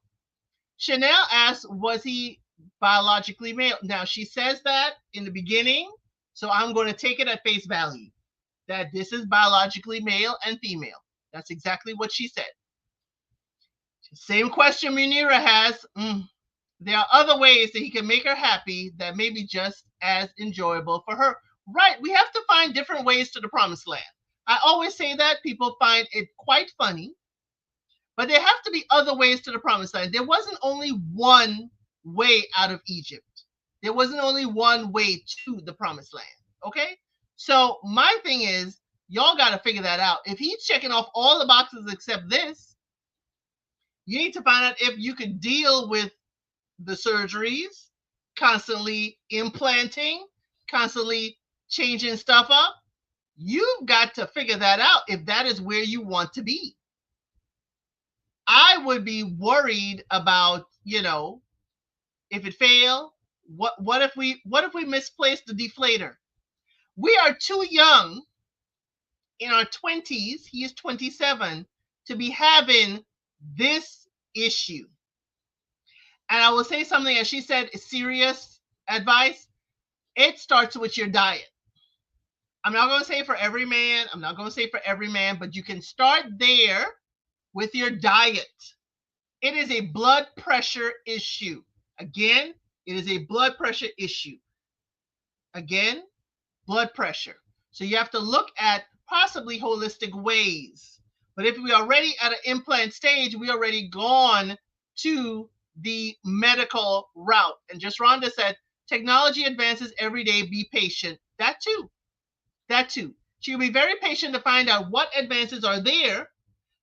Chanel asked, was he biologically male? Now, she says that in the beginning, so I'm going to take it at face value, that this is biologically male and female. That's exactly what she said. Same question Munira has. There are other ways that he can make her happy that may be just as enjoyable for her. Right, we have to find different ways to the promised land. I always say that. People find it quite funny, but there have to be other ways to the promised land. There wasn't only one way out of Egypt. There wasn't only one way to the promised land. Okay? So my thing is, y'all got to figure that out. If he's checking off all the boxes except this, you need to find out if you could deal with the surgeries, constantly implanting, constantly changing stuff up. You've got to figure that out if that is where you want to be. I would be worried about, if it failed, what if we misplaced the deflator? We are too young in our 20s, he is 27, to be having this issue. And I will say something, as she said, serious advice. It starts with your diet. I'm not going to say for every man. But you can start there with your diet. It is a blood pressure issue. Again, it is a blood pressure issue. Again, blood pressure. So you have to look at possibly holistic ways. But if we are already at an implant stage, we already gone to the medical route. And just Rhonda said, technology advances every day, be patient. That too. She will be very patient to find out what advances are there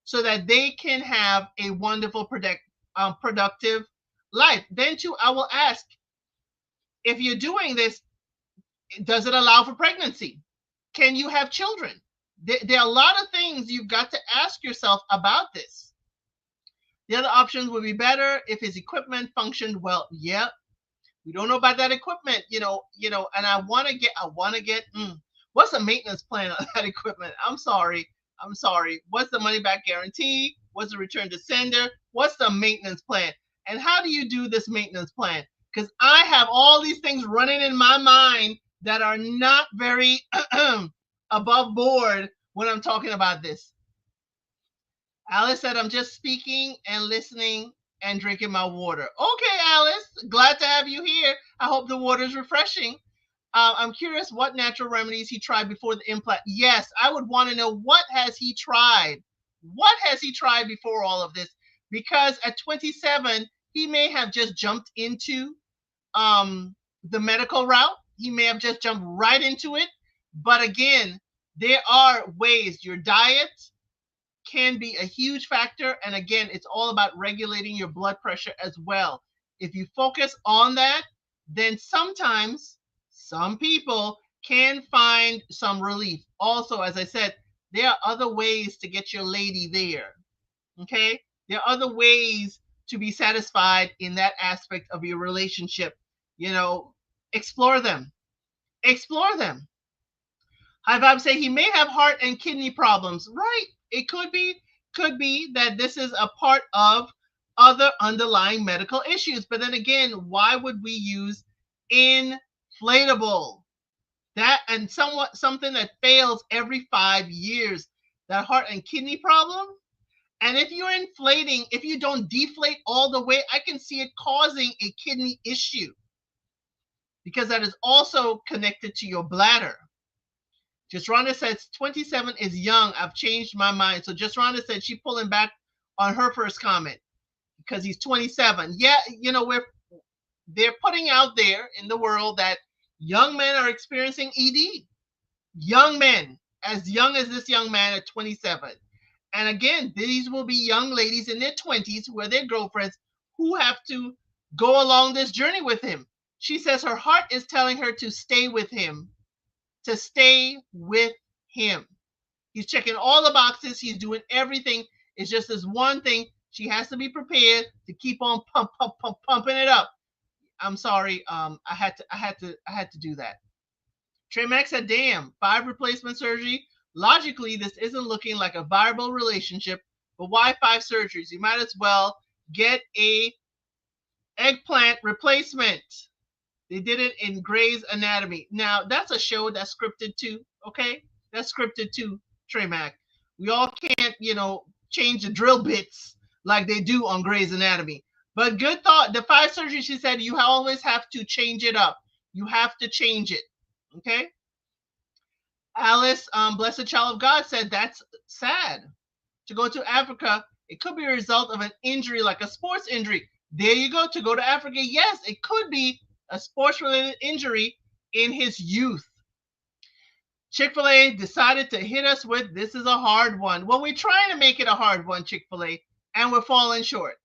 so that they can have a wonderful, productive life. Then too, I will ask, if you're doing this, does it allow for pregnancy? Can you have children? There are a lot of things you've got to ask yourself about this. The other options would be better if his equipment functioned well. Yeah, we don't know about that equipment, and I want to get, what's the maintenance plan on that equipment? I'm sorry. What's the money back guarantee? What's the return to sender? What's the maintenance plan? And how do you do this maintenance plan? Because I have all these things running in my mind that are not very above board when I'm talking about this. Alice said, I'm just speaking and listening and drinking my water. Okay, Alice, glad to have you here. I hope the water is refreshing. I'm curious what natural remedies he tried before the implant. Yes, I would want to know, what has he tried? What has he tried before all of this? Because at 27, he may have just jumped into the medical route. He may have just jumped right into it But again, there are ways. Your diet can be a huge factor. And again, it's all about regulating your blood pressure as well. If you focus on that, then sometimes some people can find some relief. Also, as I said, there are other ways to get your lady there. Okay? There are other ways to be satisfied in that aspect of your relationship. You know, explore them. Explore them. High Vibe say he may have heart and kidney problems. Right. It could be that this is a part of other underlying medical issues. But then again, why would we use inflatable? That and somewhat something that fails every 5 years. That heart and kidney problem. And if you're inflating, if you don't deflate all the way, I can see it causing a kidney issue because that is also connected to your bladder. Just Rhonda says 27 is young. I've changed my mind. So just Rhonda said she pulling back on her first comment because he's 27. Yeah, they're putting out there in the world that young men are experiencing ED. Young men, as young as this young man at 27. And again, these will be young ladies in their 20s who are their girlfriends who have to go along this journey with him. She says her heart is telling her to stay with him, to stay with him. He's checking all the boxes. He's doing everything. It's just this one thing. She has to be prepared to keep on pumping it up. I'm sorry. I had to do that. Trey Max said, "Damn, 5 replacement surgery. Logically, this isn't looking like a viable relationship. But why 5 surgeries? You might as well get a eggplant replacement." They did it in Grey's Anatomy. Now, that's a show that's scripted too, okay? That's scripted too, Trey Mac. We all can't, change the drill bits like they do on Grey's Anatomy. But good thought. The 5 surgeries, she said, you always have to change it up. You have to change it, okay? Alice, Blessed Child of God, said that's sad. To go to Africa, it could be a result of an injury like a sports injury. There you go. To go to Africa, yes, it could be a sports related injury in his youth. Chick-fil-A decided to hit us with this is a hard one. Well, we're trying to make it a hard one, Chick-fil-A, and we're falling short.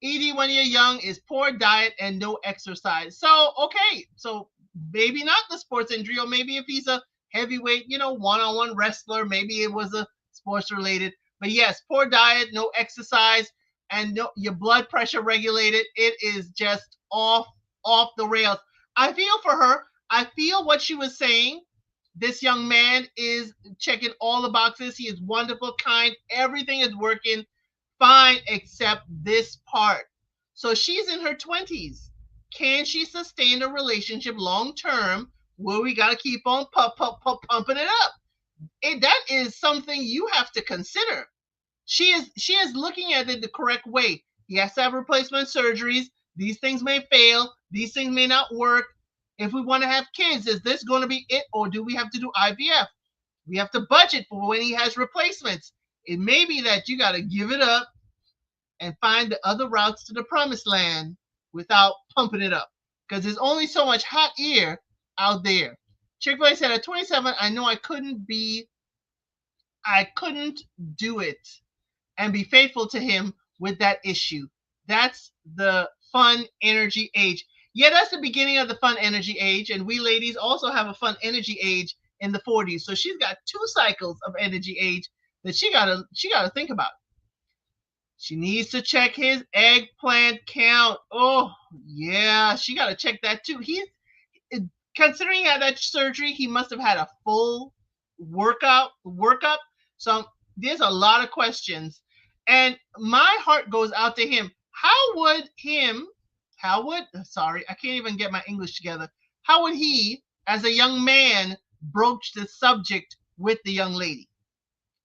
ED when you're young is poor diet and no exercise. So, okay, so maybe not the sports injury, or maybe if he's a heavyweight, one-on-one wrestler, maybe it was a sports related. But yes, poor diet, no exercise, and no, your blood pressure regulated. It is just off the rails. I feel for her. I feel what she was saying. This young man is checking all the boxes. He is wonderful, kind. Everything is working fine except this part. So she's in her 20s. Can she sustain a relationship long term where we got to keep on pumping it up? That is something you have to consider. She is looking at it the correct way. He has to have replacement surgeries. These things may fail. These things may not work. If we want to have kids, is this going to be it, or do we have to do IVF? We have to budget for when he has replacements. It may be that you got to give it up and find the other routes to the promised land without pumping it up. Because there's only so much hot air out there. Chick-fil-A said at 27, I know I couldn't do it and be faithful to him with that issue. That's the fun energy age. Yeah, that's the beginning of the fun energy age. And we ladies also have a fun energy age in the 40s. So she's got 2 cycles of energy age that she gotta think about. She needs to check his eggplant count. Oh, yeah, she got to check that too. Considering he had that surgery, he must have had a full workup. So there's a lot of questions. And my heart goes out to him. Sorry, I can't even get my English together. How would he, as a young man, broach the subject with the young lady?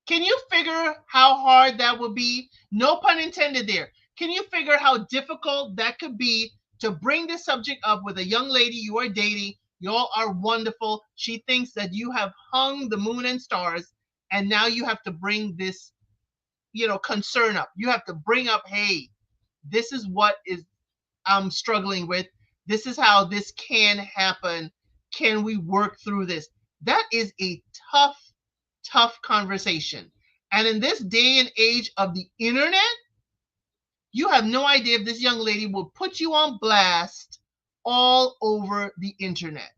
Can you figure how hard that would be? No pun intended there. Can you figure how difficult that could be to bring this subject up with a young lady you are dating? Y'all are wonderful. She thinks that you have hung the moon and stars, and now you have to bring this, concern up. You have to bring up, hey, this is what I'm struggling with. This is how this can happen. can we work through this? That is a tough, tough conversation. And in this day and age of the internet, you have no idea if this young lady will put you on blast all over the internet.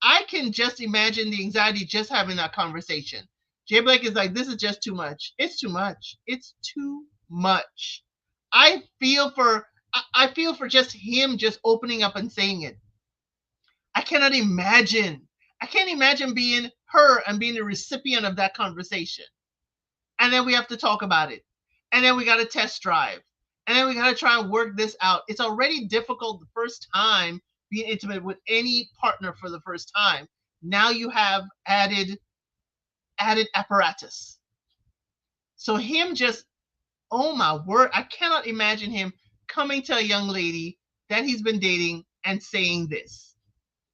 I can just imagine the anxiety just having that conversation. Jay Blake is like, this is just too much. It's too much. It's too much. I feel for I feel for just him just opening up and saying it. I cannot imagine. I can't imagine being her and being the recipient of that conversation. And then we have to talk about it. And then we got to test drive. And then we got to try and work this out. It's already difficult the first time being intimate with any partner for the first time. Now you have added apparatus. So him just, oh my word, I cannot imagine him coming to a young lady that he's been dating and saying this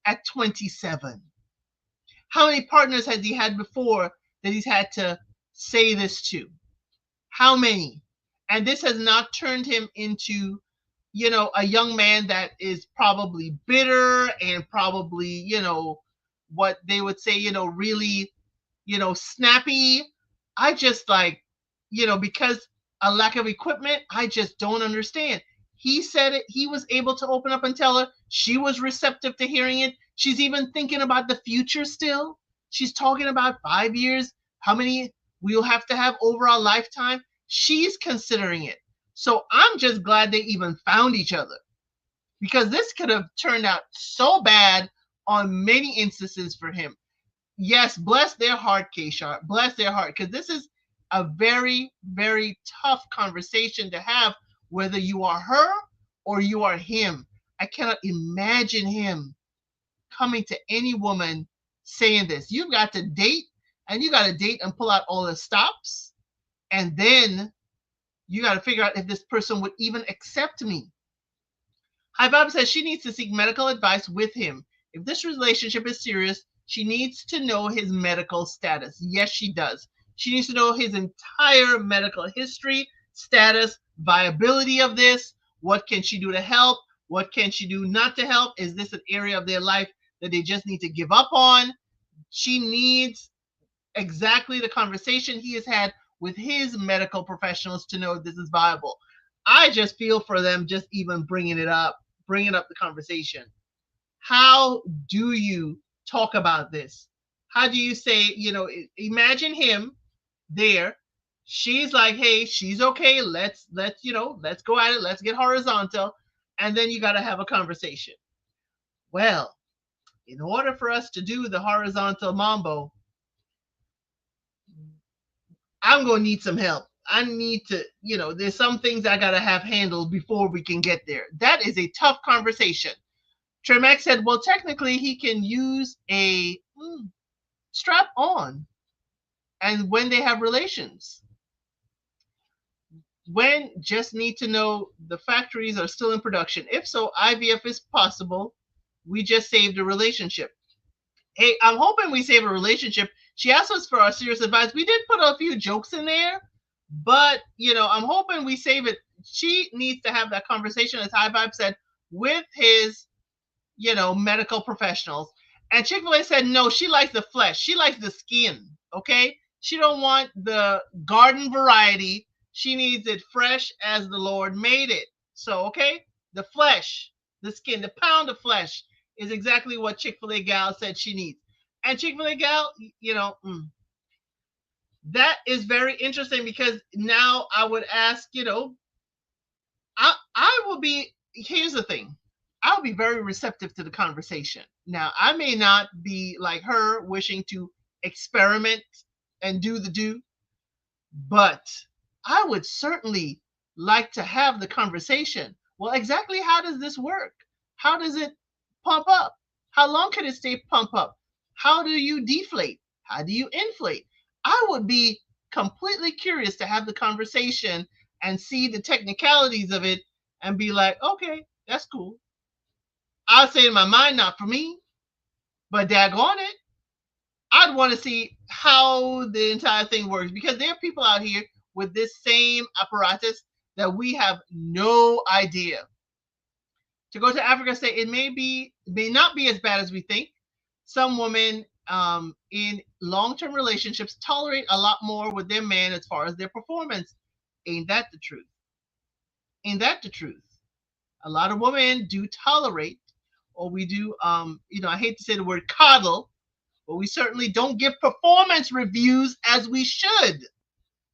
at 27. How many partners has he had before that he's had to say this to? How many? And this has not turned him into, a young man that is probably bitter and probably, what they would say, really, snappy. I just like, because a lack of equipment, I just don't understand. He said it, he was able to open up and tell her. She was receptive to hearing it. She's even thinking about the future still. She's talking about 5 years, how many we'll have to have over our lifetime. She's considering it. So I'm just glad they even found each other, because this could have turned out so bad on many instances for him. Yes, bless their heart, K-Sharp. Bless their heart, because this is a very, very tough conversation to have, whether you are her or you are him. I cannot imagine him coming to any woman saying this. You've got to date, and you got to date and pull out all the stops. And then you got to figure out if this person would even accept me. Hi Bob says she needs to seek medical advice with him. If this relationship is serious, she needs to know his medical status. Yes, she does. She needs to know his entire medical history, status, viability of this. What can she do to help? What can she do not to help? Is this an area of their life that they just need to give up on? She needs exactly the conversation he has had with his medical professionals to know if this is viable. I just feel for them just even bringing up the conversation. How do you talk about this? How do you say, imagine him there. She's like, hey, she's okay. Let's go at it. Let's get horizontal. And then you got to have a conversation. Well, in order for us to do the horizontal mambo, I'm going to need some help. I need to, there's some things I got to have handled before we can get there. That is a tough conversation. Tremax said, well, technically he can use a strap on and when they have relations. When just need to know the factories are still in production. If so, IVF is possible. We just saved a relationship. Hey, I'm hoping we save a relationship. She asked us for our serious advice. We did put a few jokes in there, but I'm hoping we save it. She needs to have that conversation, as High Vibe said, with his, medical professionals. And Chick-fil-A said, no, she likes the flesh. She likes the skin. Okay. She don't want the garden variety. She needs it fresh as the Lord made it. So, okay, the flesh, the skin, the pound of flesh is exactly what Chick-fil-A gal said she needs. And Chick-fil-A gal, that is very interesting, because now I would ask, I will be, here's the thing. I'll be very receptive to the conversation. Now, I may not be like her, wishing to experiment and do, but I would certainly like to have the conversation. Well, exactly how does this work? How does it pump up? How long can it stay pump up? How do you deflate? How do you inflate? I would be completely curious to have the conversation and see the technicalities of it and be like, okay, that's cool. I'll say in my mind, not for me, but daggone it, I'd want to see how the entire thing works, because there are people out here with this same apparatus that we have no idea. To go to Africa, say it may not be as bad as we think. some women in long-term relationships tolerate a lot more with their man as far as their performance. Ain't that the truth? Ain't that the truth? A lot of women do tolerate, or we do, I hate to say the word coddle, but we certainly don't give performance reviews as we should,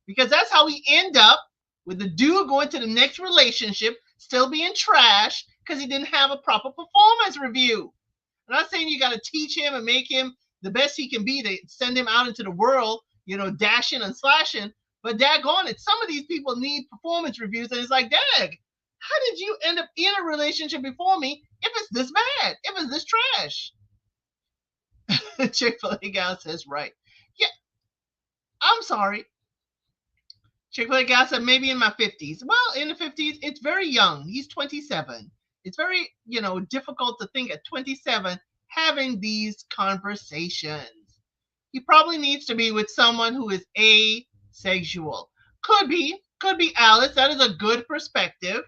because that's how we end up with the dude going to the next relationship still being trash because he didn't have a proper performance review. I'm not saying you got to teach him and make him the best he can be to send him out into the world, dashing and slashing. But daggone it, some of these people need performance reviews, and it's like, dag, how did you end up in a relationship before me if it's this bad, if it's this trash? Chick-fil-A gal says, right. Yeah, I'm sorry. Chick-fil-A gal said, maybe in my 50s. Well, in the 50s, it's very young. He's 27. It's very, difficult to think at 27 having these conversations. He probably needs to be with someone who is asexual. Could be Alice. That is a good perspective.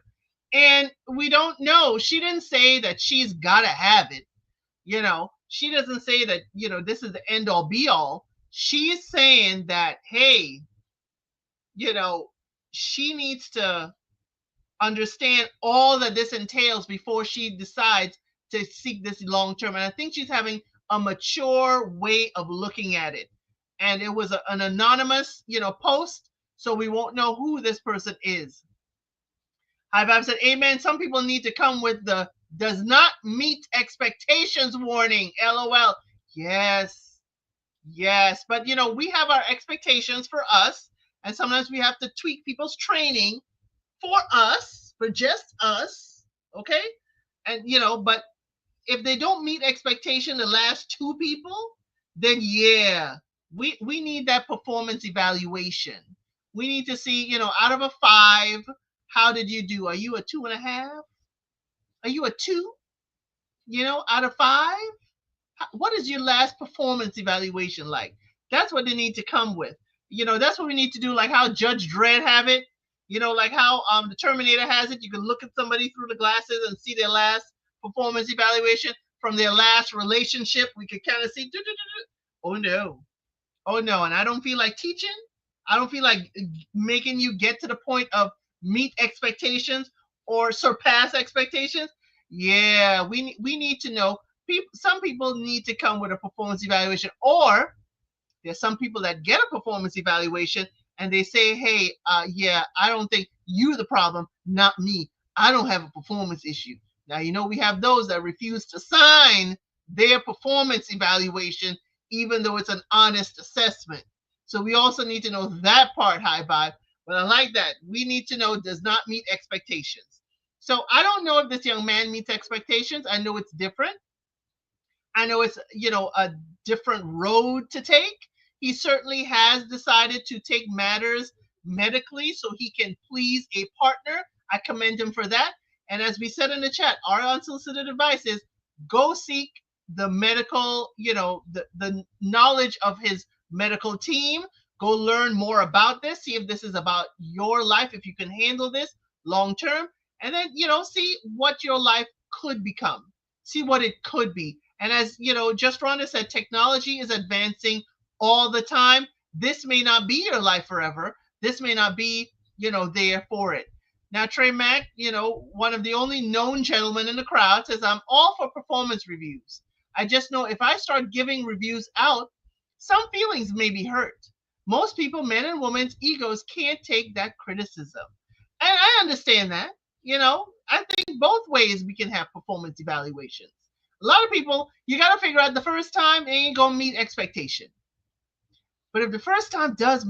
And we don't know. She didn't say that she's got to have it. She doesn't say that, this is the end all be all. She's saying that, hey, she needs to understand all that this entails before she decides to seek this long term. And I think she's having a mature way of looking at it. And it was an anonymous, post, so we won't know who this person is. High Vibe said, amen. Some people need to come with the does not meet expectations warning. LOL. Yes. Yes. But, we have our expectations for us. And sometimes we have to tweak people's training for us, for just us. Okay. And, but if they don't meet expectation, the last two people, then yeah, we need that performance evaluation. We need to see, out of a 5, how did you do? Are you a 2.5? Are you a 2? Out of 5? What is your last performance evaluation like? That's what they need to come with. That's what we need to do, like how Judge Dredd have it. Like how the Terminator has it. You can look at somebody through the glasses and see their last performance evaluation from their last relationship. We could kind of see, oh no, oh no. And I don't feel like teaching. I don't feel like making you get to the point of meet expectations or surpass expectations. Yeah, we need to know. Some people need to come with a performance evaluation, or there's some people that get a performance evaluation and they say, hey, yeah, I don't think you're the problem, not me. I don't have a performance issue. Now, we have those that refuse to sign their performance evaluation, even though it's an honest assessment. So we also need to know that part, High Vibe. But I like that. We need to know does not meet expectations. So I don't know if this young man meets expectations. I know it's different. I know it's, a different road to take. He certainly has decided to take matters medically so he can please a partner. I commend him for that. And as we said in the chat, our unsolicited advice is go seek the medical, the knowledge of his medical team. Go learn more about this. See if this is about your life, if you can handle this long term. And then, see what your life could become. See what it could be. And as Just Rhonda said, technology is advancing all the time. This may not be your life forever. This may not be, there for it. Now, Trey Mack, one of the only known gentlemen in the crowd, says, I'm all for performance reviews. I just know if I start giving reviews out, some feelings may be hurt. Most people, men and women's egos, can't take that criticism. And I understand that. I think both ways we can have performance evaluations. A lot of people, you got to figure out the first time they ain't going to meet expectation. But if the first time does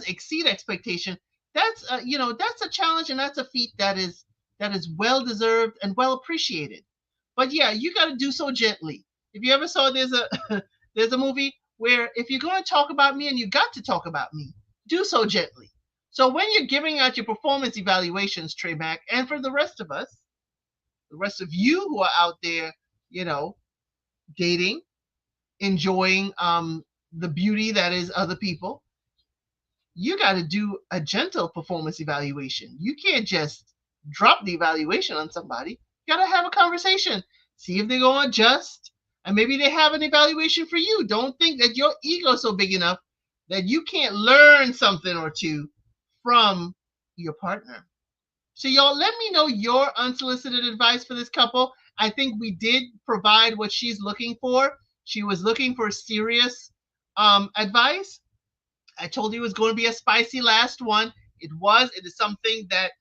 exceed expectation, that's that's a challenge, and that's a feat that is well deserved and well appreciated. But yeah, you got to do so gently. If you ever saw there's a movie where if you're going to talk about me and you got to talk about me, do so gently. So when you're giving out your performance evaluations, Trey Mack, and for the rest of us, the rest of you who are out there, dating, enjoying the beauty that is other people, you got to do a gentle performance evaluation. You can't just drop the evaluation on somebody. You got to have a conversation. See if they're going to adjust. And maybe they have an evaluation for you. Don't think that your ego is so big enough that you can't learn something or two from your partner. So, y'all, let me know your unsolicited advice for this couple. I think we did provide what she's looking for. She was looking for serious advice. I told you it was going to be a spicy last one. It was. It is something that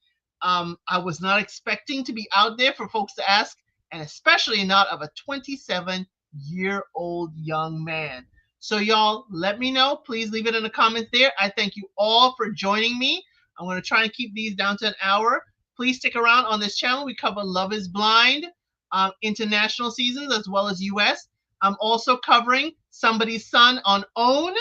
I was not expecting to be out there for folks to ask, and especially not of a 27-year-old young man. So, y'all, let me know. Please leave it in the comments there. I thank you all for joining me. I'm going to try and keep these down to an hour. Please stick around on this channel. We cover Love is Blind, international seasons, as well as US. I'm also covering Somebody's Son on OWN.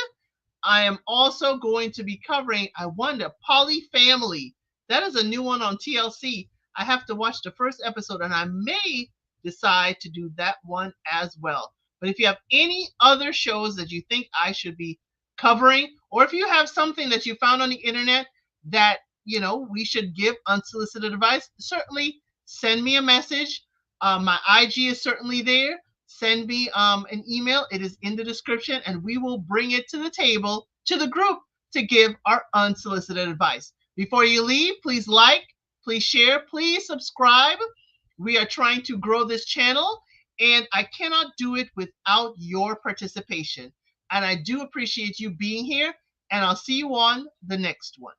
I am also going to be covering, I wonder, Polyfamily. That is a new one on TLC. I have to watch the first episode and I may decide to do that one as well. But if you have any other shows that you think I should be covering, or if you have something that you found on the internet that, we should give unsolicited advice, certainly send me a message. My IG is certainly there. Send me an email. It is in the description, and we will bring it to the table, to the group, to give our unsolicited advice. Before you leave, please like, please share, please subscribe. We are trying to grow this channel, and I cannot do it without your participation. And I do appreciate you being here, and I'll see you on the next one.